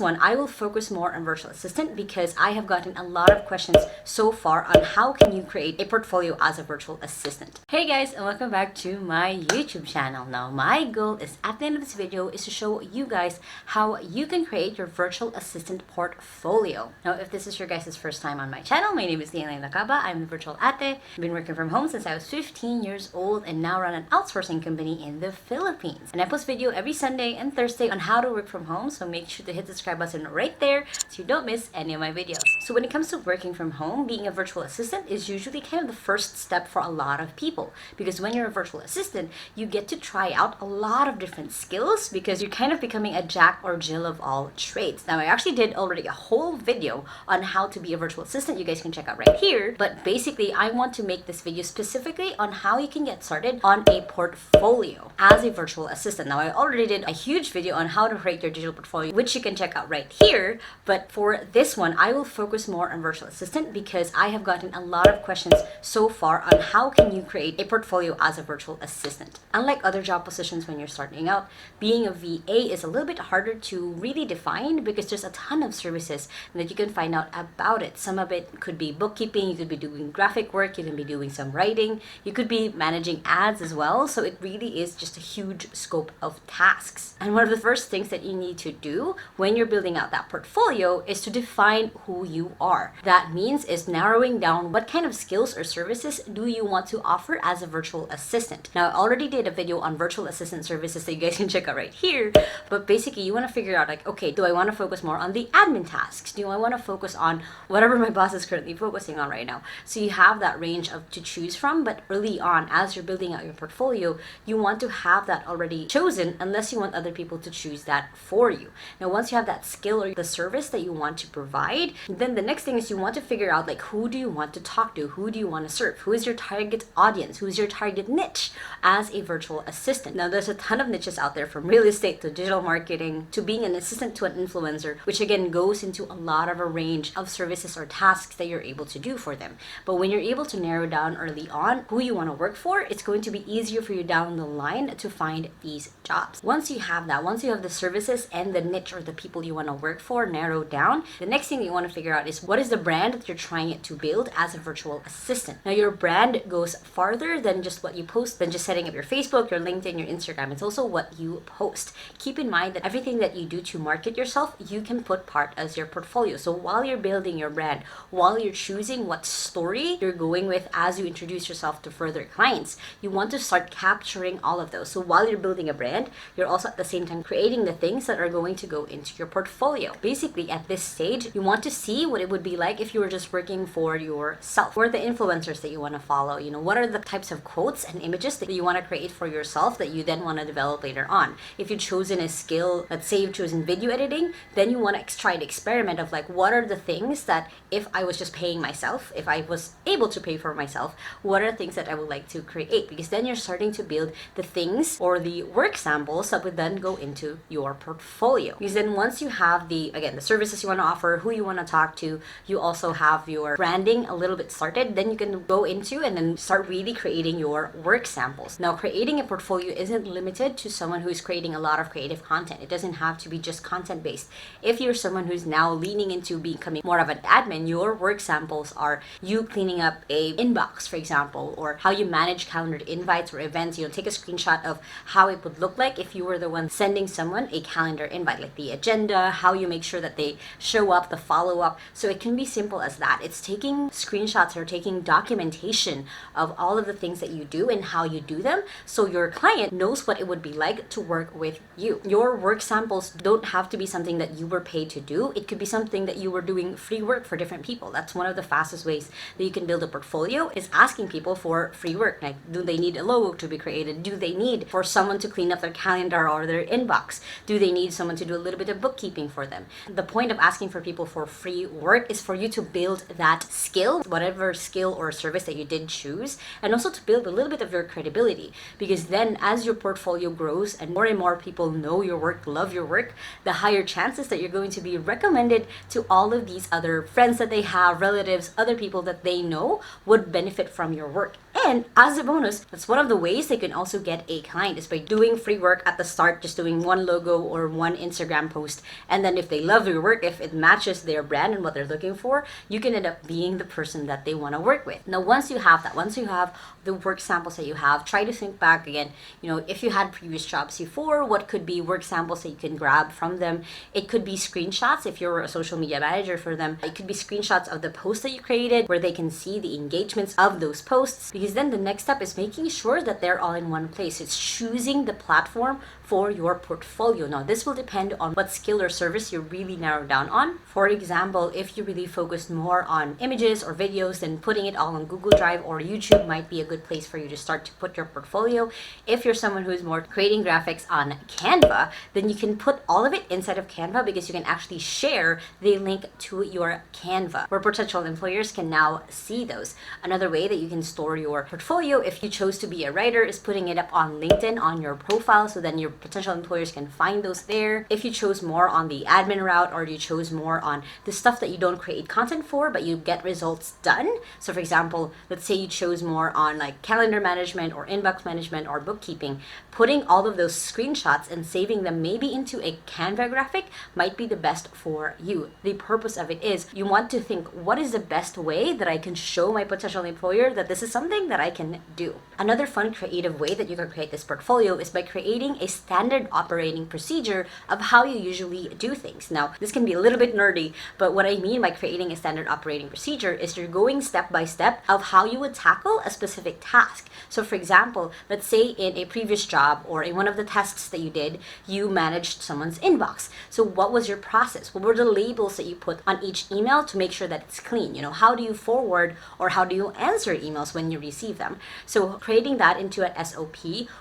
one, I will focus more on virtual assistant because I have gotten a lot of questions so far on how can you create a portfolio as a virtual assistant. Hey guys, and welcome back to my YouTube channel. Now, my goal is at the end of this video is to show you guys how you can create your virtual assistant portfolio. Now, if this is your guys' first time on my channel, my name is Diana Nakaba. I'm the virtual ate. I've been working from home since I was 15 years old and now run an outsourcing company in the Philippines. And I post video every Sunday and Thursday on how to work from home, so make sure to hit the subscribe button right there so you don't miss any of my videos. So when it comes to working from home, being a virtual assistant is usually kind of the first step for a lot of people, because when you're a virtual assistant, you get to try out a lot of different skills because you're kind of becoming a jack or Jill of all trades. Now, I actually did already a whole video on how to be a virtual assistant. You guys can check out right here. But basically, I want to make this video specifically on how you can get started on a portfolio as a virtual assistant. Now, I already did a huge video on how to create your digital portfolio, which you can check out right here. But for this one, I will focus more on virtual assistant because I have gotten a lot of questions so far on how can you create a portfolio as a virtual assistant. Unlike other job positions when you're starting out, being a VA is a little bit harder to really define because there's a ton of services that you can find out about it. Some of it could be bookkeeping, you could be doing graphic work, you can be doing some writing, you could be managing ads as well. So it really is just a huge scope of tasks. And one of the first things that you need to do when you're building out that portfolio is to define who you are. That means is narrowing down what kind of skills or services do you want to offer as a virtual assistant. Now, I already did a video on virtual assistant services that you guys can check out right here, but basically you want to figure out like, okay, do I want to focus more on the admin tasks? Do I want to focus on whatever my boss is currently focusing on right now? So you have that range of to choose from, but early on as you're building out your portfolio, you want to have that already chosen unless you want other people to choose that for you. Now, once you have that skill or the service that you want to provide, then the next thing is you want to figure out like, who do you want to talk to? Who do you want to serve? Who is your target audience? Who is your target niche as a virtual assistant? Now, there's a ton of niches out there, from real estate to digital marketing to being an assistant to an influencer, which again goes into a lot of a range of services or tasks that you're able to do for them. But when you're able to narrow down early on who you want to work for, it's going to be easier for you down the line to find these jobs. Once you have that, once you have the services and the niche or the people you want to work for narrowed down, the next thing you want to figure out is what is the brand that you're trying to build as a virtual assistant. Now, your brand goes farther than just what you post, than just setting up your Facebook, your LinkedIn, your Instagram. It's also what you post. Keep in mind that everything that you do to market yourself, you can put part as your portfolio. So while you're building your brand, while you're choosing what story you're going with as you introduce yourself to further clients, you want to start capturing all of those. So while you're building a brand, you're also at the same time creating the things that are going to go into your portfolio. Basically, at this stage, you want to see what it would be like if you were just working for yourself, or the influencers that you want to follow. You know, what are the types of quotes and images that you want to create for yourself that you then want to develop later on? If you've chosen a skill, let's say you've chosen video editing, then you want to try to experiment of like, what are the things that if I was just paying myself, if I was able to pay for myself, what are things that I would like to create? Because then you're starting to build the things or the work samples that would then go into your portfolio. Because then once you have the services you want to offer, who you want to talk to, you also have your branding a little bit started, then you can go into and then start really creating your work samples. Now, creating a portfolio isn't limited to someone who's creating a lot of creative content. It doesn't have to be just content based. If you're someone who's now leaning into becoming more of an admin, your work samples are you cleaning up a inbox, for example, or how you manage calendared invites or events. You know, take a screenshot of how it would look like if you were the one sending someone a calendar invite, like the agenda, how you make sure that they show up, the follow-up. So it can be simple as that. It's taking screenshots or taking documentation of all of the things that you do and how you do them, so your client knows what it would be like to work with you. Your work samples don't have to be something that you were paid to do. It could be something that you were doing free work for different people. That's one of the fastest ways that you can build a portfolio, is asking people for free work. Like, do they need a logo to be created? Do they need for someone to clean up their calendar or their inbox? Do they need someone to do a little bit of bookkeeping for them? The point of asking for people for free work is for you to build that skill, whatever skill or service that you did choose, and also to build a little bit of your credibility. Because then as your portfolio grows and more people know your work, love your work, the higher chances that you're going to be recommended to all of these other friends that they have, relatives, other people that they know would benefit from your work. And as a bonus, that's one of the ways they can also get a client is by doing free work at the start, just doing one logo or one Instagram post. And then if they love your work, if it matches their brand and what they're looking for, you can end up being the person that they want to work with. Now, once you have that, once you have the work samples that you have, try to think back again, if you had previous jobs before, what could be work samples that you can grab from them? It could be screenshots if you're a social media manager for them. It could be screenshots of the posts that you created where they can see the engagements of those posts. Because then the next step is making sure that they're all in one place. It's choosing the platform for your portfolio. Now, this will depend on what skill or service you really narrow down on. For example, if you really focus more on images or videos, then putting it all on Google Drive or YouTube might be a good place for you to start to put your portfolio. If you're someone who's more creating graphics on Canva, then you can put all of it inside of Canva because you can actually share the link to your Canva where potential employers can now see those. Another way that you can store your portfolio, if you chose to be a writer, is putting it up on LinkedIn on your profile, so then your potential employers can find those there. If you chose more on the admin route, or you chose more on the stuff that you don't create content for but you get results done, so for example, let's say you chose more on like calendar management or inbox management or bookkeeping, putting all of those screenshots and saving them maybe into a Canva graphic might be the best for you. The purpose of it is you want to think, what is the best way that I can show my potential employer that this is something that I can do? Another fun creative way that you can create this portfolio is by creating a standard operating procedure of how you usually do things. Now, this can be a little bit nerdy, but what I mean by creating a standard operating procedure is you're going step by step of how you would tackle a specific task. So for example, let's say in a previous job or in one of the tasks that you did, you managed someone's inbox. So what was your process? What were the labels that you put on each email to make sure that it's clean? How do you forward or how do you answer emails when you receive them? So creating that into an SOP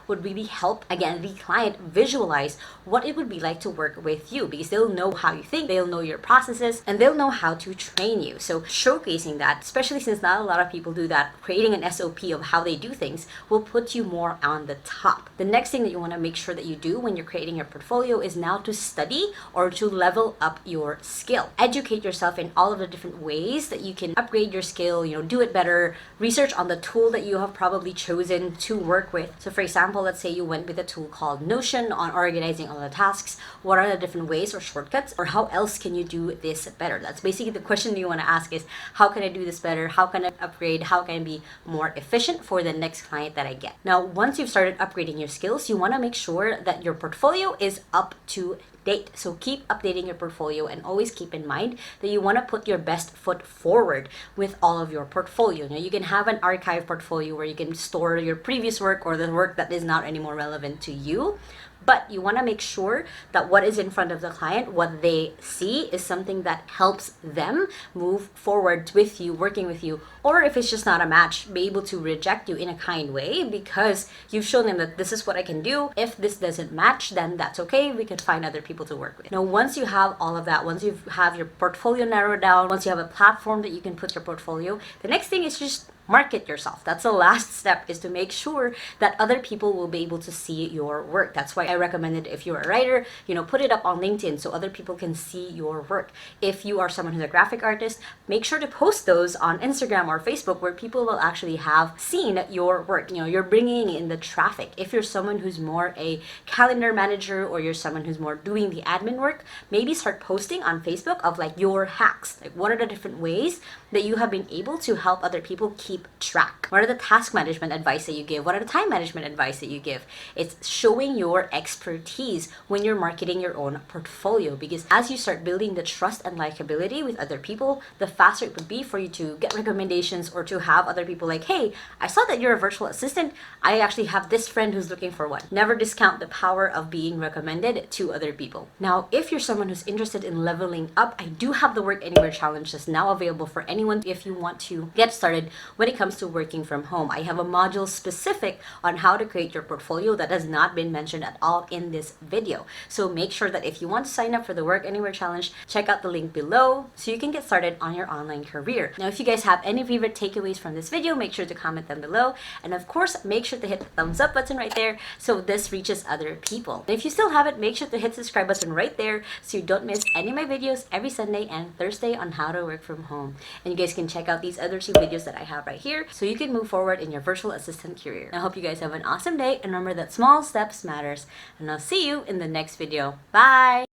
would really help, again, the client visualize what it would be like to work with you, because they'll know how you think, they'll know your processes, and they'll know how to train you. So showcasing that, especially since not a lot of people do that, creating an SOP of how they do things will put you more on the top. The next thing that you want to make sure that you do when you're creating your portfolio is now to study or to level up your skill. Educate yourself in all of the different ways that you can upgrade your skill, do it better. Research on the tool that you have probably chosen to work with. So for example, let's say you went with a tool called Notion on organizing all the tasks. What are the different ways or shortcuts, or how else can you do this better? That's basically the question you want to ask is, how can I do this better? How can I upgrade? How can I be more efficient for the next client that I get? Now, once you've started upgrading your skills, you want to make sure that your portfolio is up to date. So keep updating your portfolio and always keep in mind that you want to put your best foot forward with all of your portfolio. Now, you can have an archive portfolio where you can store your previous work or the work that is not anymore relevant to you. But you want to make sure that what is in front of the client, what they see, is something that helps them move forward with you, working with you. Or if it's just not a match, be able to reject you in a kind way because you've shown them that this is what I can do. If this doesn't match, then that's okay. We can find other people to work with. Now, once you have all of that, once you have your portfolio narrowed down, once you have a platform that you can put your portfolio, the next thing is just market yourself. That's the last step, is to make sure that other people will be able to see your work. That's why I recommended, if you're a writer, put it up on LinkedIn so other people can see your work. If you are someone who's a graphic artist, make sure to post those on Instagram or Facebook where people will actually have seen your work. You're bringing in the traffic. If you're someone who's more a calendar manager or you're someone who's more doing the admin work, maybe start posting on Facebook of like your hacks. Like, what are the different ways that you have been able to help other people keep track? What are the task management advice that you give? What are the time management advice that you give? It's showing your expertise when you're marketing your own portfolio, because as you start building the trust and likability with other people, the faster it would be for you to get recommendations or to have other people like, hey, I saw that you're a virtual assistant. I actually have this friend who's looking for one. Never discount the power of being recommended to other people. Now, if you're someone who's interested in leveling up, I do have the Work Anywhere Challenge that's now available for anyone if you want to get started when it comes to working from home. I have a module specific on how to create your portfolio that has not been mentioned at all in this video. So make sure that if you want to sign up for the Work Anywhere Challenge, check out the link below so you can get started on your online career. Now, if you guys have any favorite takeaways from this video, make sure to comment them below. And of course, make sure to hit the thumbs up button right there so this reaches other people. And if you still haven't, make sure to hit the subscribe button right there so you don't miss any of my videos every Sunday and Thursday on how to work from home. And you guys can check out these other two videos that I have right right here so you can move forward in your virtual assistant career. I hope you guys have an awesome day, and remember that small steps matters, and I'll see you in the next video. Bye!